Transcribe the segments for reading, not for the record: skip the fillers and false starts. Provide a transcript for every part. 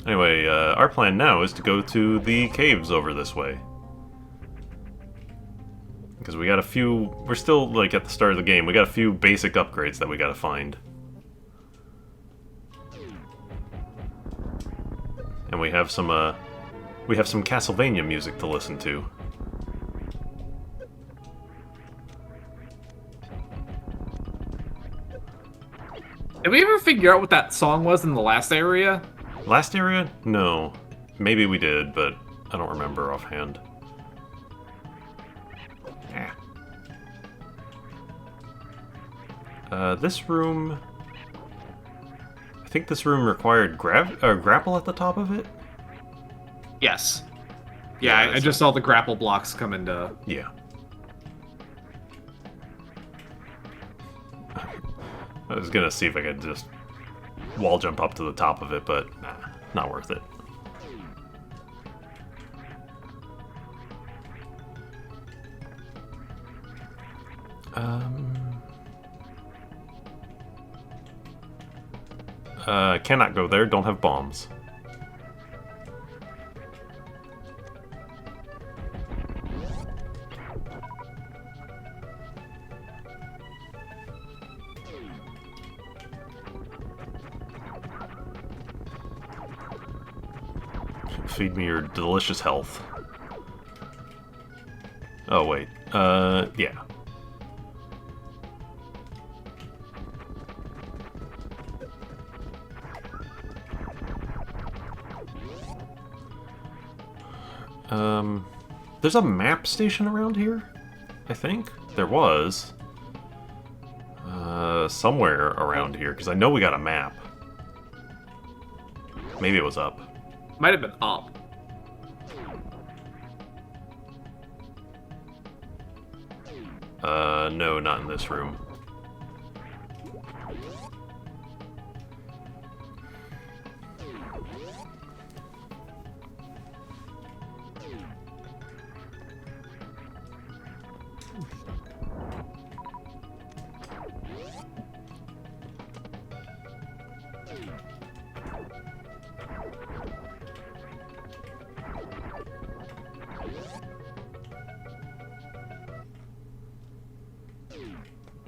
Anyway, our plan now is to go to the caves over this way. Because we got a few... We're still, like, at the start of the game. We got a few basic upgrades that we gotta find. And we have some Castlevania music to listen to. Did we ever figure out what that song was in the last area? Last area? No. Maybe we did, but I don't remember offhand. This room... I think this room required grapple at the top of it? Yes. Yeah, I just saw the grapple blocks come into... Yeah. I was gonna see if I could just wall jump up to the top of it, but nah, not worth it. Cannot go there, don't have bombs. Feed me your delicious health. Oh, wait. Yeah. There's a map station around here? I think? There was. Somewhere around here, because I know we got a map. Maybe it was up. Might have been up. No, not in this room.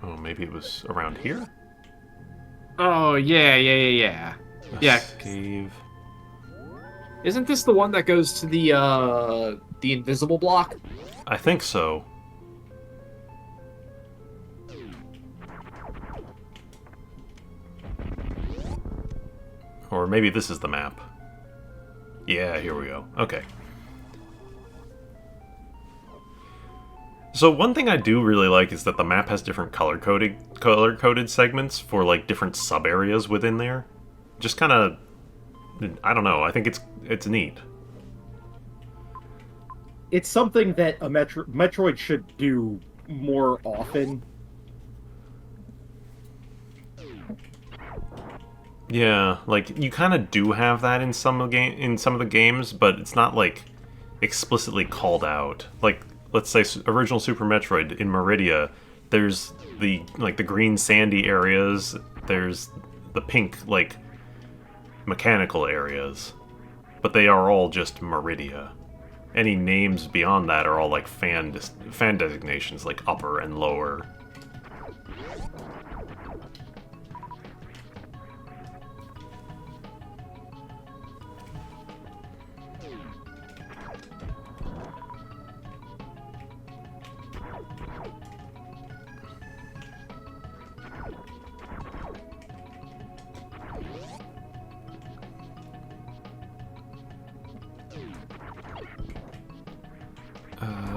Oh, maybe it was around here? Oh, yeah. Yeah. Cave. Isn't this the one that goes to the invisible block? I think so. Or maybe this is the map. Yeah, here we go. Okay. So one thing I do really like is that the map has different color-coded segments for like different sub-areas within there. Just kind of, I don't know, I think it's neat. It's something that a Metroid should do more often. Yeah, like you kind of do have that in some of the games, but it's not like explicitly called out. Like let's say original Super Metroid in Meridia, there's the green sandy areas, there's the pink like mechanical areas, but they are all just Meridia. Any names beyond that are all like fan designations, like upper and lower.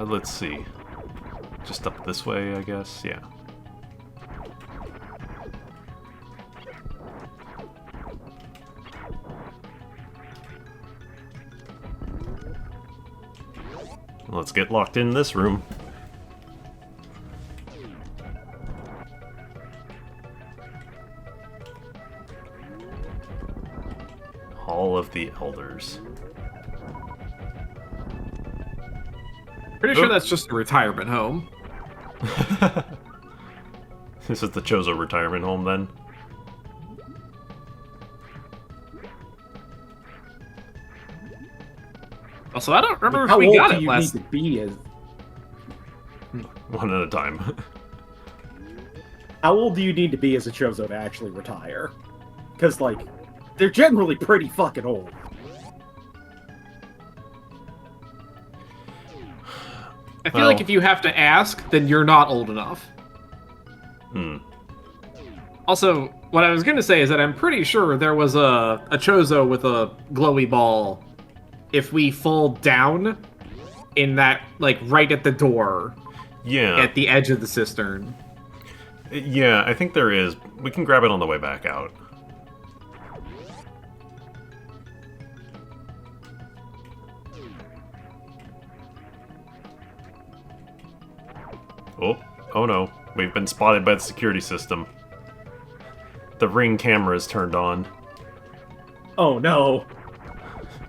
Let's see. Just up this way, I guess? Yeah. Let's get locked in this room. Hall of the Elders. Pretty sure that's just a retirement home. This is the Chozo retirement home, then? Also, I don't remember How if we old got do it you last. need to be as? One at a time. How old do you need to be as a Chozo to actually retire? Because like, they're generally pretty fucking old. I feel like if you have to ask, then you're not old enough. Also, what I was going to say is that I'm pretty sure there was a Chozo with a glowy ball. If we fall down in that, like, right at the door, Yeah. at the edge of the cistern. Yeah, I think there is. We can grab it on the way back out. Oh no. We've been spotted by the security system. The ring camera is turned on. Oh no.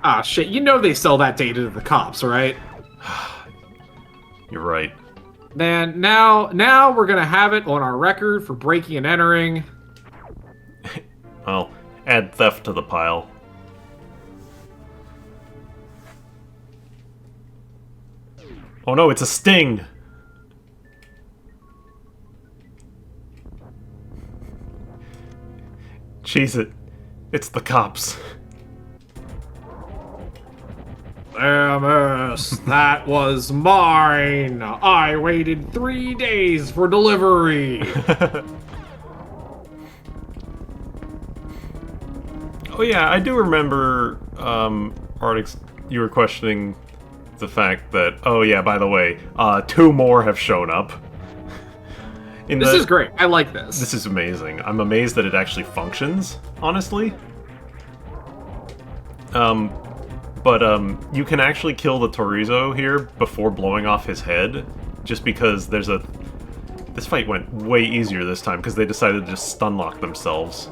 Ah, shit, you know they sell that data to the cops, right? You're right. Man, now we're gonna have it on our record for breaking and entering. Well, add theft to the pile. Oh no, it's a sting! Cheese it. It's the cops. Samus, that was mine! I waited 3 days for delivery! Oh yeah, I do remember, Artix, you were questioning the fact that, oh yeah, by the way, 2 more have shown up. This is great. I like this. This is amazing. I'm amazed that it actually functions, honestly. But you can actually kill the Torizo here before blowing off his head, just because there's a... This fight went way easier this time, because they decided to just stun lock themselves.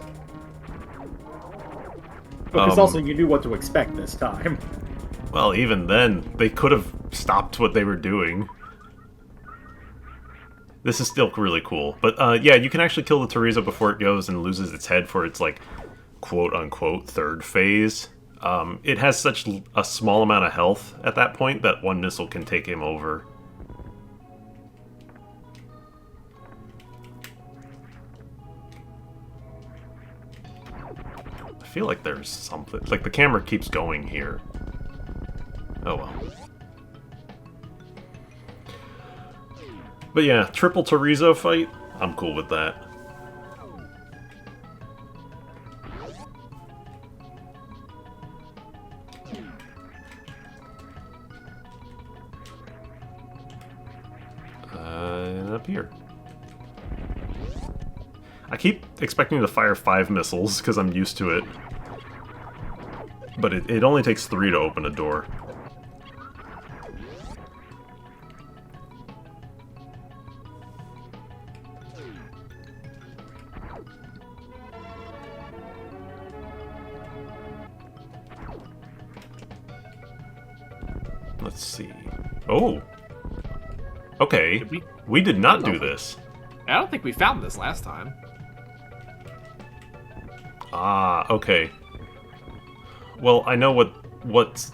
Because also you knew what to expect this time. Well, even then, they could have stopped what they were doing. This is still really cool. But yeah, you can actually kill the Torizo before it goes and loses its head for its, like, quote-unquote third phase. It has such a small amount of health at that point that one missile can take him over. I feel like there's something... Like, the camera keeps going here. Oh well. But yeah, triple Torizo fight, I'm cool with that. And up here. I keep expecting to fire 5 missiles, because I'm used to it. But it only takes 3 to open a door. Let's see. Oh! Okay, we did not do this. I don't think we found this last time. Ah, okay. Well, I know what's...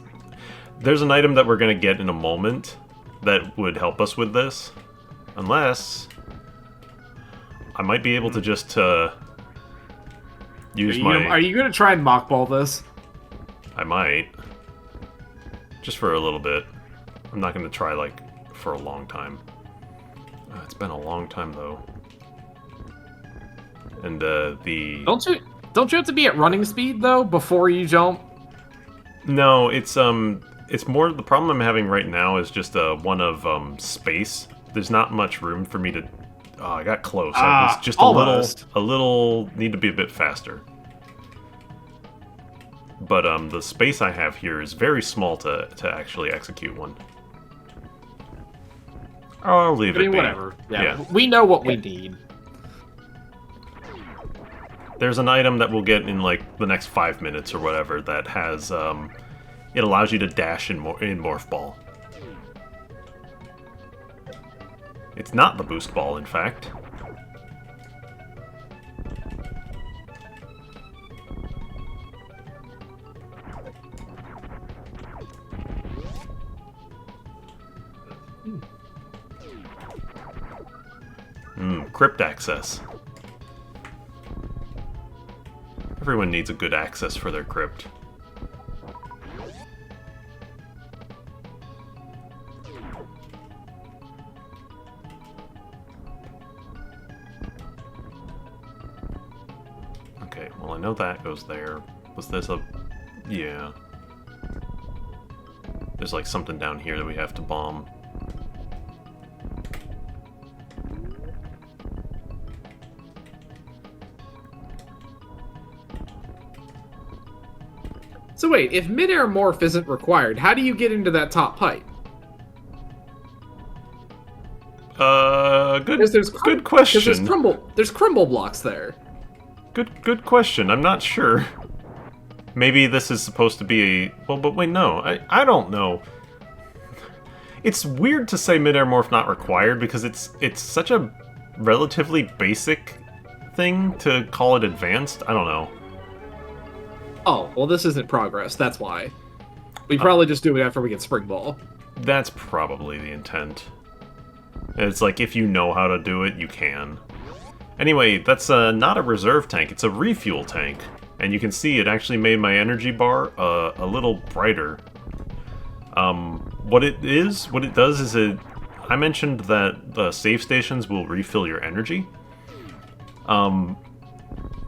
There's an item that we're gonna get in a moment that would help us with this. Unless... I might be able to just, use Are you gonna try and mockball this? I might. Just for a little bit. I'm not gonna try, like, for a long time. It's been a long time, though. And, the... Don't you have to be at running speed, though, before you jump? No, it's more... The problem I'm having right now is just, one of, space. There's not much room for me to... Oh, I got close. I was just almost. a little... Need to be a bit faster. But, the space I have here is very small to actually execute one. I'll leave it be. Whatever. Yeah. We know what we need. There's an item that we'll get in, like, the next 5 minutes or whatever that has, it allows you to dash in Morph Ball. It's not the Boost Ball, in fact. Crypt access. Everyone needs a good access for their crypt. Okay, well I know that goes there. Was this a... yeah. There's like something down here that we have to bomb. So wait, if mid-air morph isn't required, how do you get into that top pipe? Good Because question. There's crumble blocks there. Good question. I'm not sure. Maybe this is supposed to be a... well, but wait, no. I don't know. It's weird to say mid-air morph not required because it's such a relatively basic thing to call it advanced. I don't know. Oh, well this isn't progress, that's why. We probably just do it after we get Spring Ball. That's probably the intent. It's like, if you know how to do it, you can. Anyway, that's not a reserve tank, it's a refuel tank. And you can see it actually made my energy bar a little brighter. What it does is I mentioned that the save stations will refill your energy.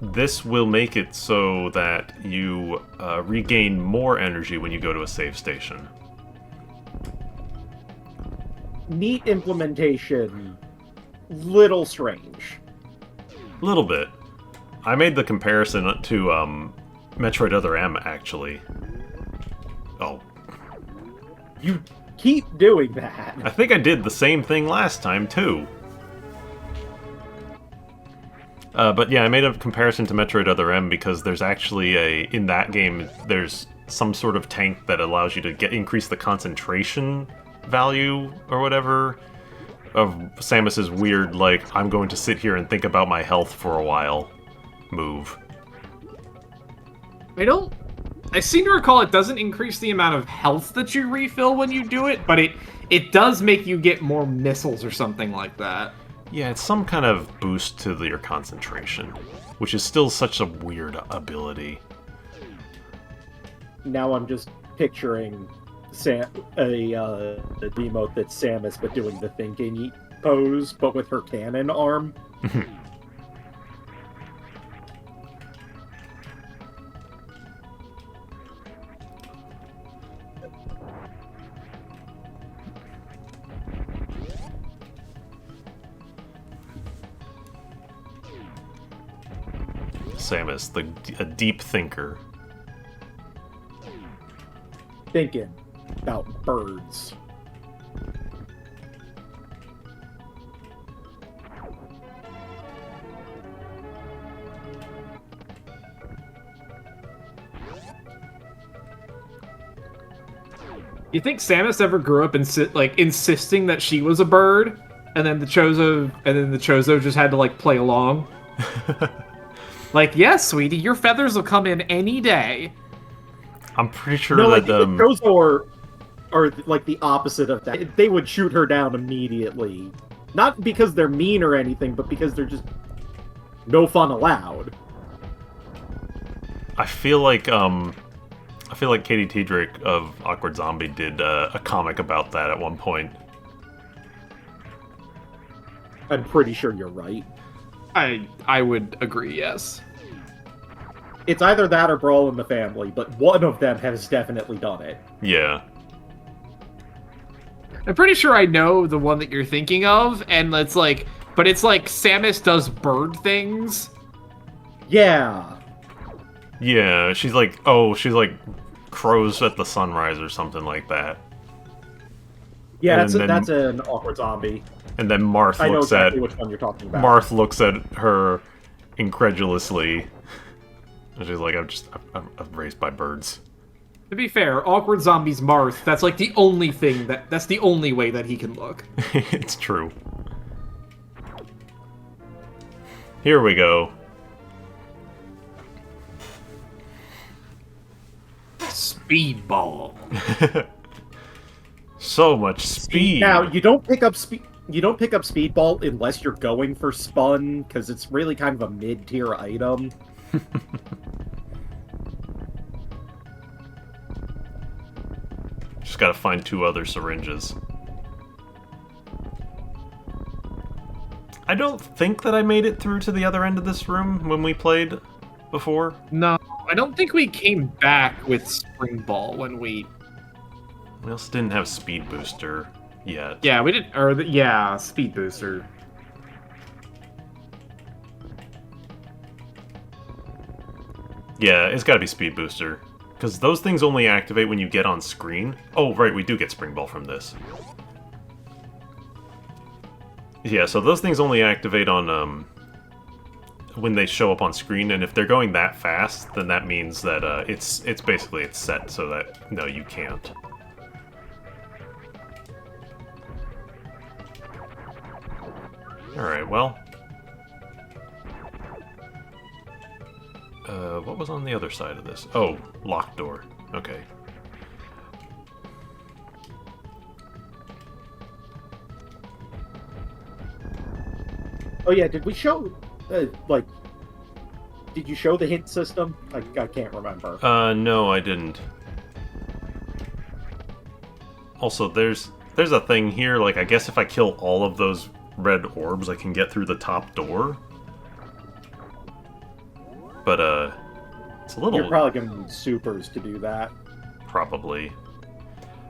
This will make it so that you regain more energy when you go to a save station. Neat implementation, little strange. Little bit. I made the comparison to Metroid Other M, actually. Oh. You keep doing that. I think I did the same thing last time, too. But yeah, I made a comparison to Metroid Other M because there's actually in that game, there's some sort of tank that allows you to increase the concentration value, or whatever, of Samus's weird, like, I'm going to sit here and think about my health for a while move. I seem to recall it doesn't increase the amount of health that you refill when you do it, but it does make you get more missiles or something like that. Yeah, it's some kind of boost to your concentration, which is still such a weird ability. Now I'm just picturing a emote that's Samus, but doing the thinking pose, but with her cannon arm. Samus, a deep thinker. Thinking about birds. You think Samus ever grew up insisting that she was a bird, and then the Chozo just had to play along? Like, yes, sweetie, your feathers will come in any day. I'm pretty sure No, that the Chozo are like the opposite of that. They would shoot her down immediately. Not because they're mean or anything, but because they're just no fun allowed. I feel like Katie Tiedrick of Awkward Zombie did a comic about that at one point. I'm pretty sure you're right. I would agree, yes. It's either that or Brawl in the Family, but one of them has definitely done it. Yeah. I'm pretty sure I know the one that you're thinking of, and it's like Samus does bird things. Yeah. Yeah, she's like crows at the sunrise or something like that. Yeah, that's an Awkward Zombie. And then Marth I know looks exactly which one you're talking about. Marth looks at her incredulously. And she's like, I'm raised by birds. To be fair, Awkward Zombie's Marth, that's like the only thing that's the only way that he can look. It's true. Here we go. Speedball. So much speed. Now, you don't pick up speed. you don't pick up Speedball unless you're going for Spun, because it's really kind of a mid-tier item. Just gotta find 2 other syringes. I don't think that I made it through to the other end of this room when we played before. No, I don't think we came back with Spring Ball when we... We also didn't have Speed Booster yet. Yeah, we didn't... Or, yeah, Speed Booster. Yeah, it's gotta be Speed Booster. Because those things only activate when you get on screen. Oh, right, we do get Spring Ball from this. Yeah, so those things only activate on, when they show up on screen, and if they're going that fast, then that means that, it's basically, it's set so that, no, you can't. Alright, well... what was on the other side of this? Oh, locked door. Okay. Oh yeah, did we show, like, did you show the hint system? I can't remember. No, I didn't. Also, there's a thing here, like, I guess if I kill all of those red orbs, I can get through the top door. But, it's a little... You're probably going to need supers to do that. Probably.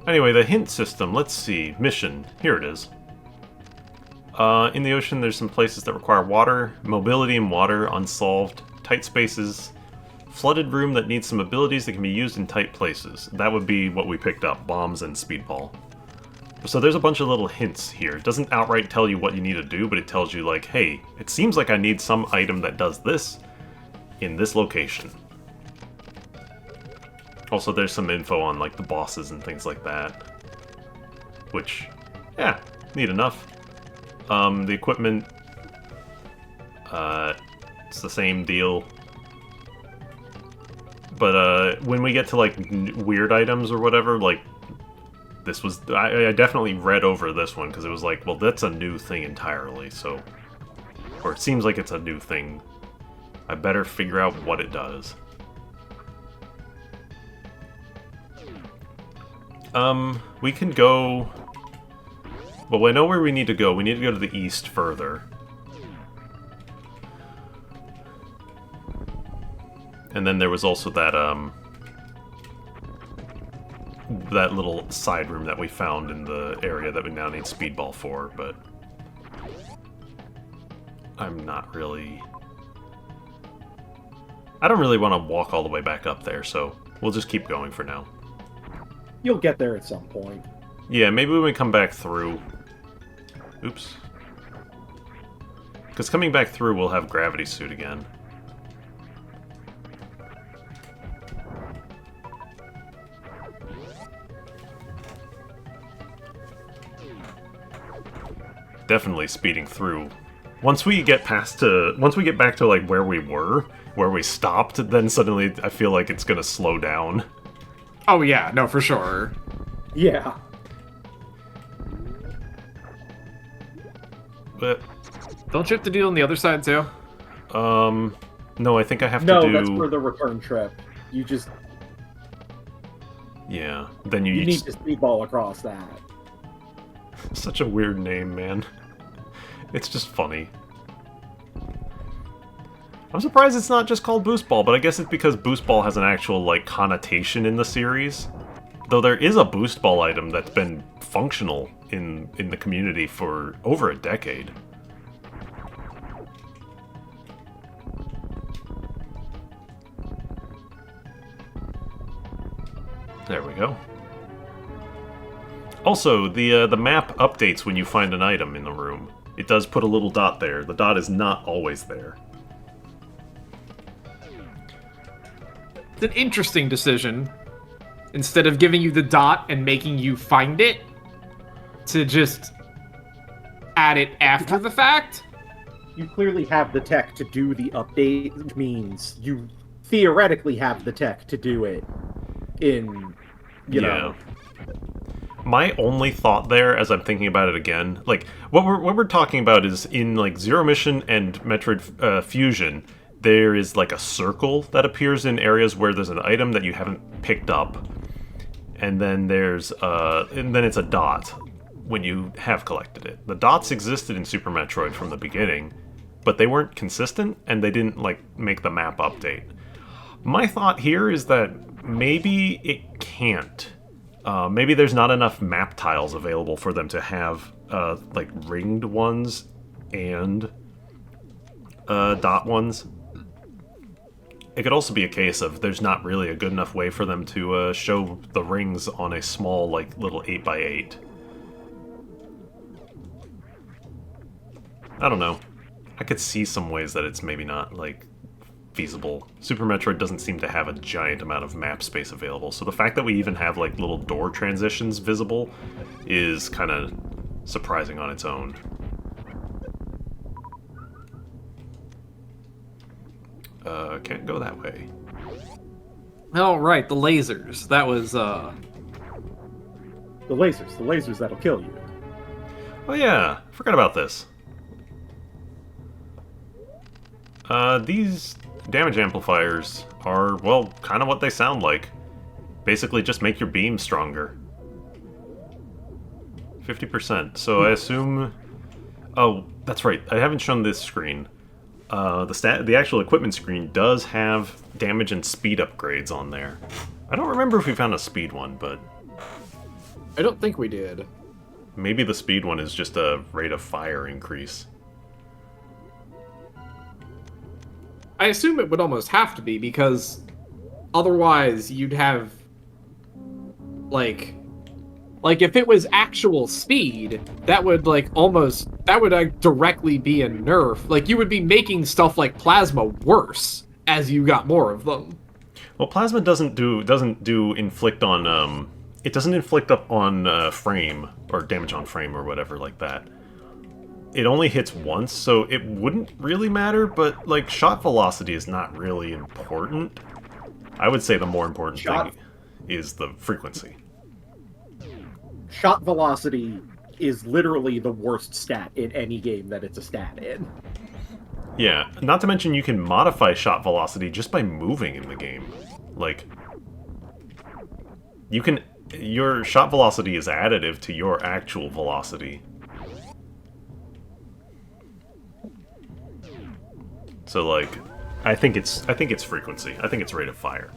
Anyway, the hint system, let's see. Mission. Here it is. In the ocean, there's some places that require water, mobility in water, unsolved, tight spaces, flooded room that needs some abilities that can be used in tight places. That would be what we picked up, bombs and speedball. So there's a bunch of little hints here. It doesn't outright tell you what you need to do, but it tells you, like, hey, it seems like I need some item that does this in this location. Also, there's some info on, like, the bosses and things like that. Which, yeah, neat enough. The equipment, it's the same deal. But, when we get to, like, weird items or whatever, like, this was... I definitely read over this one, because it was like, well, that's a new thing entirely, so... Or it seems like it's a new thing. I better figure out what it does. We can go... Well, I know where we need to go. We need to go to the east further. And then there was also that, that little side room that we found in the area that we now need Speedball for, but... I'm not really... I don't really want to walk all the way back up there, so we'll just keep going for now. You'll get there at some point. Yeah, maybe when we come back through... Oops. Because coming back through, we'll have Gravity Suit again. Definitely speeding through. Once we get back to, like, where we stopped, then suddenly I feel like it's gonna slow down. Oh yeah, no, for sure. Yeah. But... Don't you have to deal on the other side, too? No, I think I have to do... No, that's for the return trip. You just... Yeah, then You need to speedball across that. Such a weird name, man. It's just funny. I'm surprised it's not just called Boost Ball, but I guess it's because Boost Ball has an actual, like, connotation in the series. Though there is a Boost Ball item that's been functional in the community for over a decade. There we go. Also, the map updates when you find an item in the room. It does put a little dot there. The dot is not always there. It's an interesting decision. Instead of giving you the dot and making you find it, to just add it after the fact. You clearly have the tech to do the update, which means you theoretically have the tech to do it in, you know. My only thought there, as I'm thinking about it again, like what we're talking about is in like Zero Mission and Metroid Fusion, there is like a circle that appears in areas where there's an item that you haven't picked up, and then it's a dot when you have collected it. The dots existed in Super Metroid from the beginning, but they weren't consistent and they didn't like make the map update. My thought here is that maybe it can't. Maybe there's not enough map tiles available for them to have like ringed ones and dot ones. It could also be a case of there's not really a good enough way for them to show the rings on a small, like, little 8x8. I don't know. I could see some ways that it's maybe not, like, feasible. Super Metroid doesn't seem to have a giant amount of map space available, so the fact that we even have, like, little door transitions visible is kind of surprising on its own. Can't go that way. Oh, right, the lasers. That was, The lasers that'll kill you. Oh yeah, forgot about this. These damage amplifiers are, well, kind of what they sound like. Basically just make your beam stronger. 50%, so I assume... Oh, that's right, I haven't shown this screen. The actual equipment screen does have damage and speed upgrades on there. I don't remember if we found a speed one, but... I don't think we did. Maybe the speed one is just a rate of fire increase. I assume it would almost have to be, because otherwise you'd have, like if it was actual speed, that would, directly be a nerf. Like, you would be making stuff like Plasma worse as you got more of them. Well, Plasma doesn't do inflict on, it doesn't inflict up on frame, or damage on frame, or whatever like that. It only hits once, so it wouldn't really matter, but, like, shot velocity is not really important. I would say the more important thing is the frequency. Shot velocity is literally the worst stat in any game that it's a stat in. Yeah, not to mention you can modify shot velocity just by moving in the game. Like, you can... Your shot velocity is additive to your actual velocity. So, like, I think it's frequency. I think it's rate of fire.